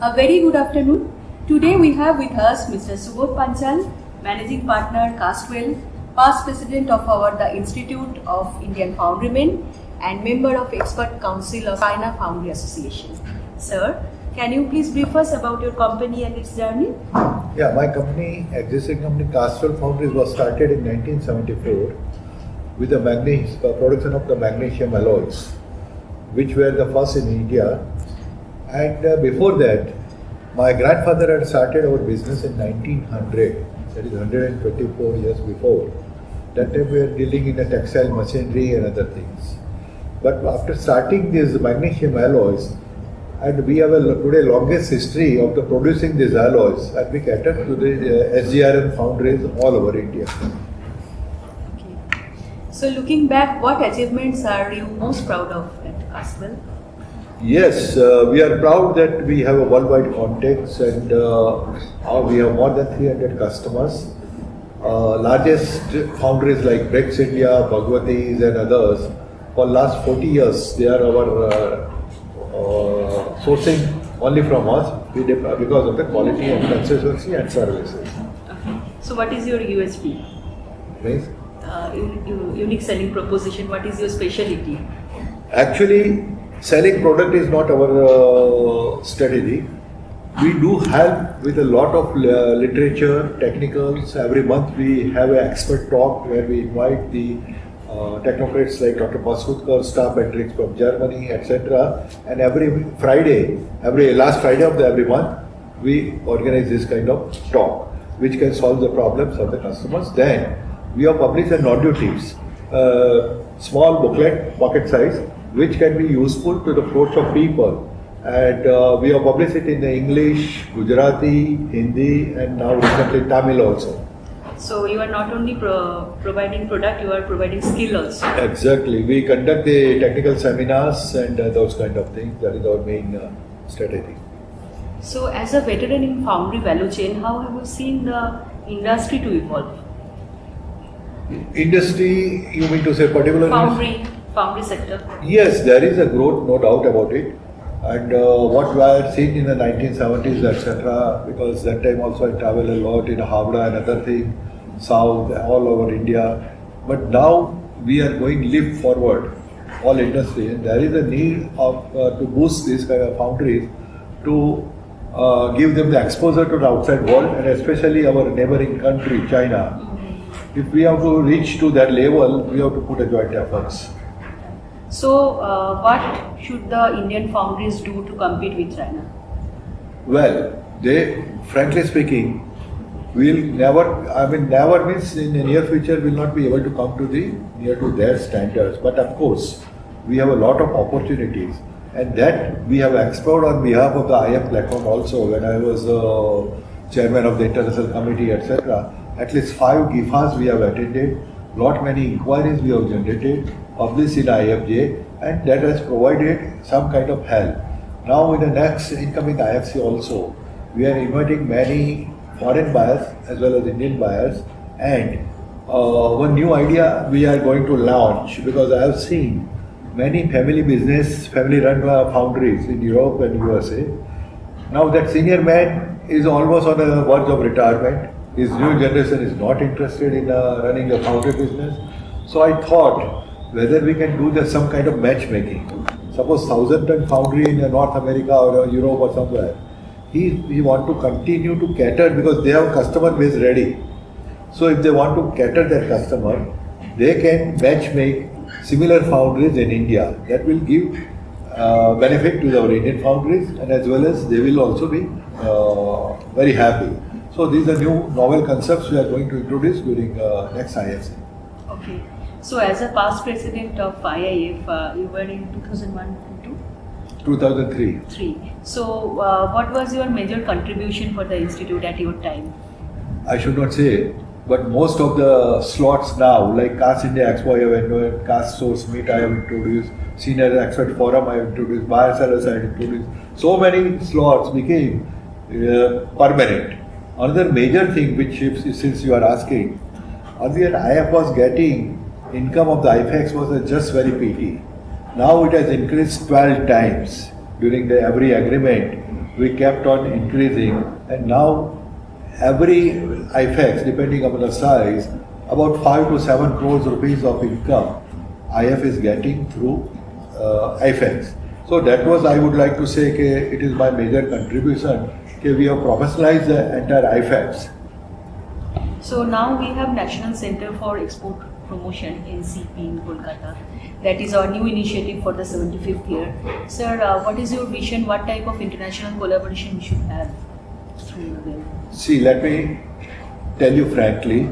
A very good afternoon. Today we have with us Mr. Subodh Panchal, Managing Partner, Castwell, past President of the Institute of Indian Foundrymen and member of Expert Council of China Foundry Association. Sir, can you please brief us about your company and its journey? Yeah, my company, existing company Castwell Foundries was started in 1974 with the production of the magnesium alloys, which were the first in India. And before that, my grandfather had started our business in 1900, that is 124 years before. That time we were dealing in the textile machinery and other things. But after starting these magnesium alloys, and we have today longest history of the producing these alloys, and we cater to the SGRN foundries all over India. Okay. So looking back, what achievements are you most proud of at Castwell? Yes, we are proud that we have a worldwide contacts and we have more than 300 customers. Largest foundries like Brex India, Bhagwati's and others, for last 40 years they are our sourcing only from us because of the quality and consistency and services. Okay. So what is your USP? Means? Unique selling proposition, what is your specialty? Actually, selling product is not our strategy. We do help with a lot of literature, technicals. Every month we have an expert talk where we invite the Technocrats like Dr. Paskutkar, staff and tricks from Germany, etc. And every Friday, last Friday of every month, we organize this kind of talk, which can solve the problems of the customers. Then we have published a Nodue tips, small booklet, pocket size, which can be useful to the approach of people. And we have published it in the English, Gujarati, Hindi, and now recently Tamil also. So you are not only providing product, you are providing skill also. Exactly. We conduct the technical seminars and those kind of things. That is our main strategy. So as a veteran in foundry value chain, how have you seen the industry to evolve? Industry, you mean to say particularly? Foundry sector. Yes, there is a growth, no doubt about it. And what we had seen in the 1970s, etc., because that time also I traveled a lot in Havra and other things, south, all over India. But now we are going leap forward, all industry, and there is a need of to boost these kind of foundries to give them the exposure to the outside world, and especially our neighboring country, China. If we have to reach to that level, we have to put a joint efforts. So, what should the Indian foundries do to compete with China? Well, they, frankly speaking, will never means in the near future will not be able to come to near to their standards. But of course, we have a lot of opportunities, and that we have explored on behalf of the IF platform also. When I was chairman of the international committee, etc., at least 5 GIFAs we have attended, many inquiries we have generated, published in IFJ, and that has provided some kind of help. Now in the next incoming IFC also, we are inviting many foreign buyers as well as Indian buyers, and one new idea we are going to launch, because I have seen many family-run foundries in Europe and USA. Now that senior man is almost on the verge of retirement. His new generation is not interested in running a foundry business. So I thought whether we can do some kind of matchmaking. Suppose 1,000-ton foundry in North America or Europe or somewhere. He want to continue to cater because they have customer base ready. So if they want to cater that customer, they can matchmake similar foundries in India. That will give benefit to our Indian foundries, and as well as they will also be very happy. So these are new novel concepts we are going to introduce during next IFC. Okay. So as a past president of IIF, you were in 2001 to 2003. 3. So what was your major contribution for the institute at your time? I should not say, but most of the slots now, like Cast India Expo, I have introduced, Cast Source Meet I have introduced, Senior Expert Forum I have introduced, Buyer Sellers I have introduced. So many slots became permanent. Another major thing which, since you are asking, earlier IF was getting income of the IFEX was just very petty. Now it has increased 12 times during every agreement. we kept on increasing, and now every IFEX, depending upon the size, about 5 to 7 crores rupees of income IF is getting through IFEX. So that was, I would like to say, it is my major contribution. We have professionalized the entire IFEX. So now we have National Center for Export Promotion NCP in Kolkata. That is our new initiative for the 75th year. Sir, what is your vision? What type of international collaboration we should have through them? See, let me tell you frankly,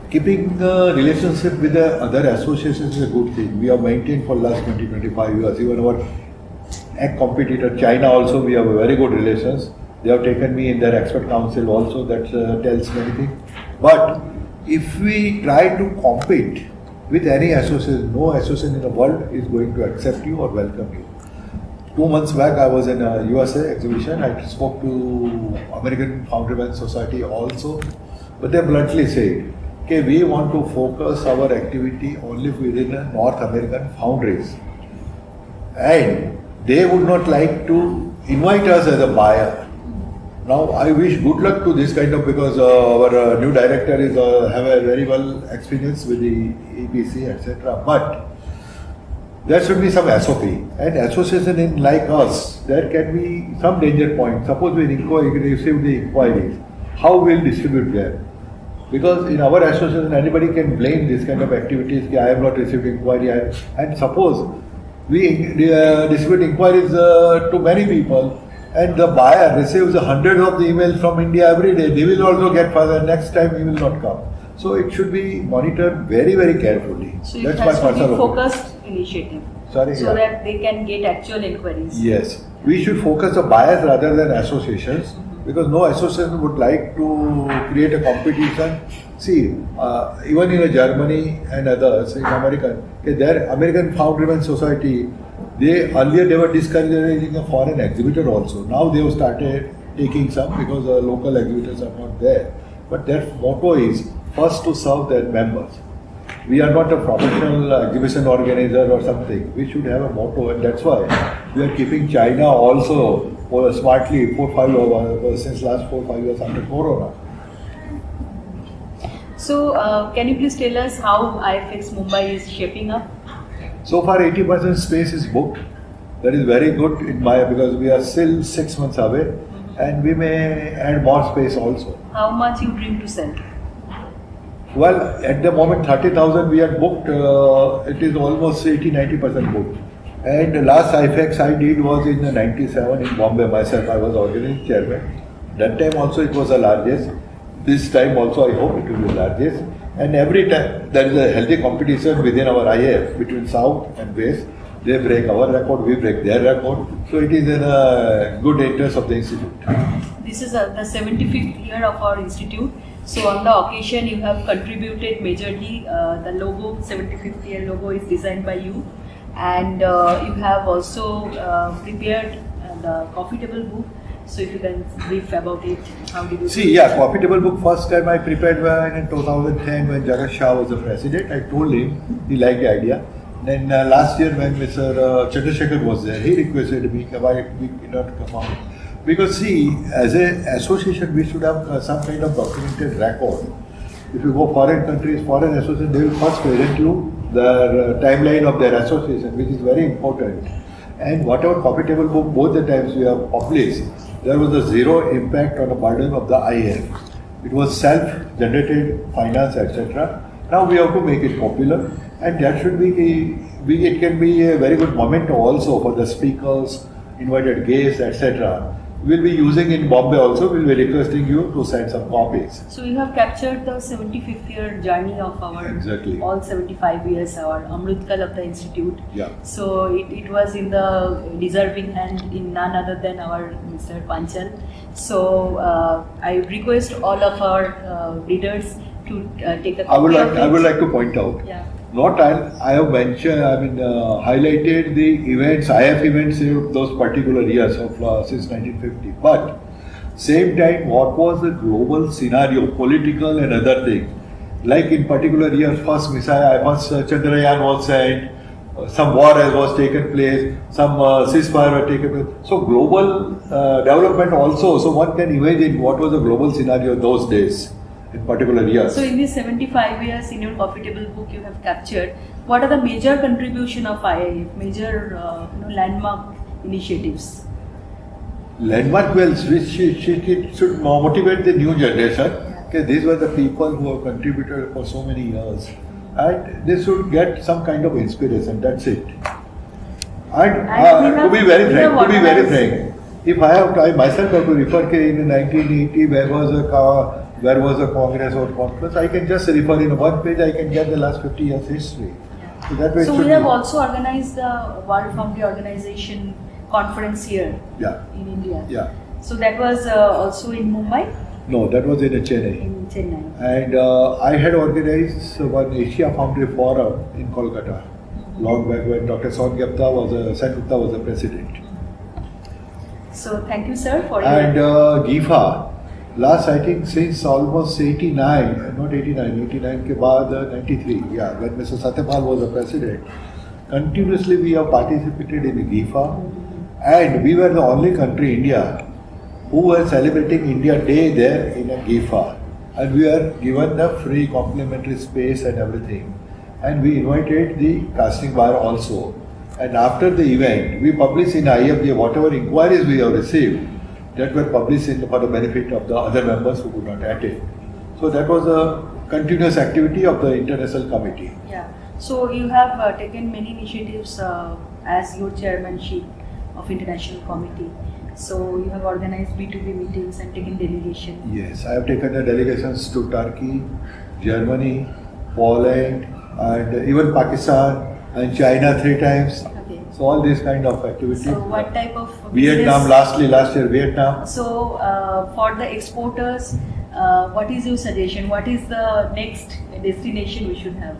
keeping the relationship with the other associations is a good thing. We have maintained for last 20-25 years. Even our competitor China also, we have a very good relations. They have taken me in their expert council also, that tells many things. But if we try to compete with any association, no association in the world is going to accept you or welcome you. 2 months back, I was in a USA exhibition. I spoke to American Foundry Society also, but they bluntly said, okay, we want to focus our activity only within the North American foundries, and they would not like to invite us as a buyer. Now, I wish good luck to this kind of, because our new director is have a very well experience with the EPC, etc. But there should be some SOP, and association in like us, there can be some danger point. Suppose we receive the inquiries, how we'll distribute them? Because in our association, anybody can blame this kind of activities. I have not received inquiry, and suppose we distribute inquiries to many people, and the buyer receives hundreds of the emails from India every day. They will also get further. Next time he will not come. So it should be monitored very, very carefully. So it has to be focused initiative. Sorry, so that they can get actual inquiries. Yes, we should focus the buyers rather than associations, because no association would like to create a competition. See, even in Germany and others, in America, their American Foundry Society, earlier they were discouraging a foreign exhibitor also. Now they have started taking some, because the local exhibitors are not there. But their motto is first to serve their members. We are not a professional exhibition organizer or something. We should have a motto, and that's why we are keeping China also smartly since last 4-5 years after Corona. So, can you please tell us how IFEX Mumbai is shaping up? So far, 80% space is booked. That is very good because we are still 6 months away, and we may add more space also. How much you dream to sell? Well, at the moment 30,000 we are booked. It is almost 80-90% booked. And the last IFEX I did was in 97 in Bombay. Myself, I was organizing chairman. That time also it was the largest. This time also I hope it will be the largest. And every time there is a healthy competition within our IF between South and West. They break our record, we break their record. So it is in a good interest of the institute. This is the 75th year of our institute. So on the occasion you have contributed majorly. The logo, 75th year logo, is designed by you, and you have also prepared the coffee table book. So if you can brief about it, how did you see? Yeah, coffee table book first time I prepared in 2010 when Jagat Shah was the president. I told him, he liked the idea. Then last year when Mr. Chandrasekhar was there, he requested me, why we cannot come out. Because see, as an association, we should have some kind of documented record. If you go foreign countries, foreign association, they will first present you the timeline of their association, which is very important. And whatever coffee table book, both the times we have published, there was a zero impact on the burden of the IF. It was self-generated finance, etc. Now we have to make it popular, and that should be, it can be a very good memento also for the speakers, invited guests, etc. We'll be using in Bombay also. We'll be requesting you to send some copies. So you have captured the 75th year journey of our all 75 years, our Amritkal of the institute. Yeah. So it was in the deserving hand in none other than our Mr. Panchal. So I request all of our readers to take a copy of it. I would like to point out. Yeah. I have mentioned, highlighted the events, IF events in those particular years of since 1950. But same time, what was the global scenario, political and other things? Like in particular year, first Chandrayaan was sent, some war was taken place, some ceasefire was taken place. So global development also, so one can imagine what was the global scenario those days in particular years. So in these 75 years in your profitable book you have captured, what are the major contribution of IIF, major landmark initiatives? Landmark wells which should motivate the new generation. Okay, these were the people who have contributed for so many years, and they should get some kind of inspiration. That's it. And to be very frank, if I myself have to refer in 1980 where was a Congress or conference, I can just refer in one page. I can get the last 50 years history. So that way. So we have also organized the World Foundry Organization conference here in India. Yeah. So that was also in Mumbai? No, that was in Chennai. In Chennai. And I had organized one Asia Foundry Forum in Kolkata long back when Dr. Sen Gupta was the president. So thank you, sir, for and GIFA, last I think since almost 89, not 89 ke baad 93, when Mr. Satyapal was the president, continuously we have participated in GIFA. And we were the only country, India, who were celebrating India Day there in a GIFA. And we were given the free complimentary space and everything. And we invited the casting bar also. And after the event, we published in IFEX whatever inquiries we have received that were published for the benefit of the other members who could not attend. So that was a continuous activity of the international committee. Yeah. So you have taken many initiatives as your chairmanship of international committee. So you have organized B2B meetings and taken delegation. Yes, I have taken the delegations to Turkey, Germany, Poland, and even Pakistan and China 3 times. Okay. So all these kind of activities. So what type of Vietnam, last year Vietnam. So for the exporters, what is your suggestion? What is the next destination we should have?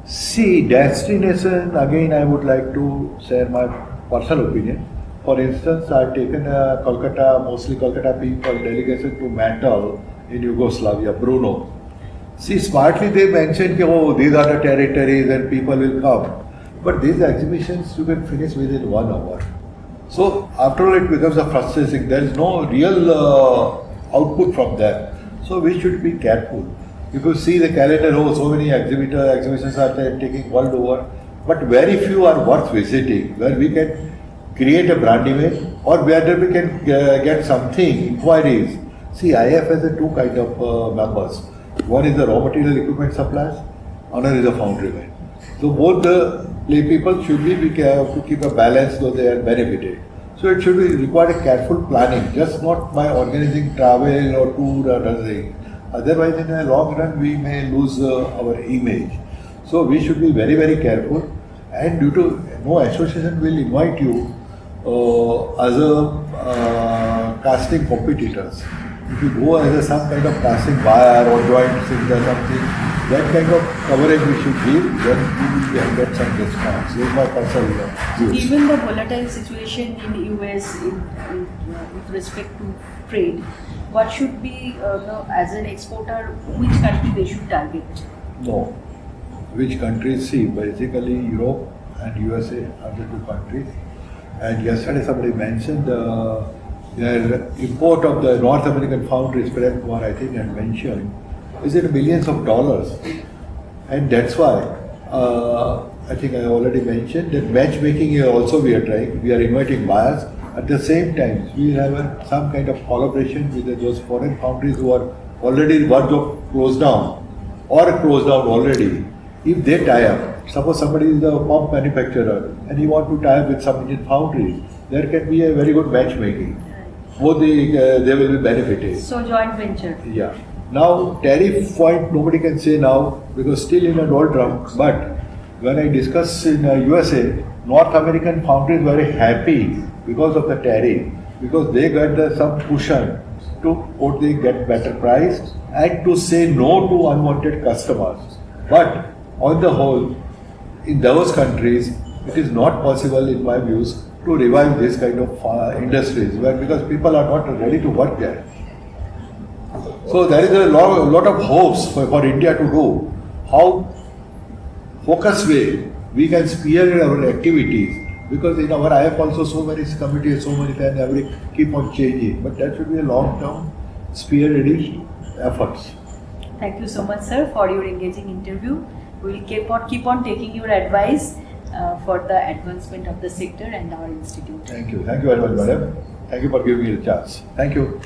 See, destination, again I would like to share my personal opinion. For instance, I have taken mostly Kolkata people delegation to Mantle in Yugoslavia, Brno. See, smartly they mentioned, these are the territories and people will come. But these exhibitions you can finish within 1 hour. So after all it becomes a frustrating. There is no real output from them. So we should be careful. You could see the calendar, so many exhibitions are taking world over. But very few are worth visiting, where we can create a brand image or where we can get something, inquiries. See, IF has 2 kind of members. One is the raw material equipment suppliers, another is the foundry man. So both the people should be careful to keep a balance though they are benefited. So it should be require a careful planning, just not by organizing travel or tour or other thing. Otherwise in the long run we may lose our image. So we should be very, very careful, and due to no association will invite you as a casting competitors. If you go as some kind of casting buyer or joint singer something, that kind of coverage we should give, then we will get some response. This is my personal views. Given the volatile situation in the US with respect to trade, what should be, as an exporter, which country they should target? No. Which countries? See, basically Europe and USA are the 2 countries. And yesterday somebody mentioned the import of the North American foundries, Prem Kumar I think had mentioned, is in millions of dollars. And that's why I think I already mentioned that matchmaking is also we are trying. We are inviting buyers. At the same time, we have some kind of collaboration with those foreign foundries who are already verge of closed down or closed down already. If they tie up, suppose somebody is a pump manufacturer and he want to tie up with some Indian foundry, there can be a very good matchmaking. Both they will be benefited. So joint venture. Yeah. Now tariff point nobody can say now because still in a doldrum. But when I discuss in USA, North American foundries were very happy because of the tariff, because they got some cushion to they get better price and to say no to unwanted customers. But on the whole, in those countries, it is not possible, in my views, to revive this kind of industries, because people are not ready to work there. So there is a lot of hopes for India to do. How focused way we can spearhead our activities. Because in our IF also so many committees, so many and every keep on changing. But that should be a long-term spearheading efforts. Thank you so much, sir, for your engaging interview. We will keep on taking your advice for the advancement of the sector and our institute. Thank you very much, madam. Thank you for giving me the chance. Thank you.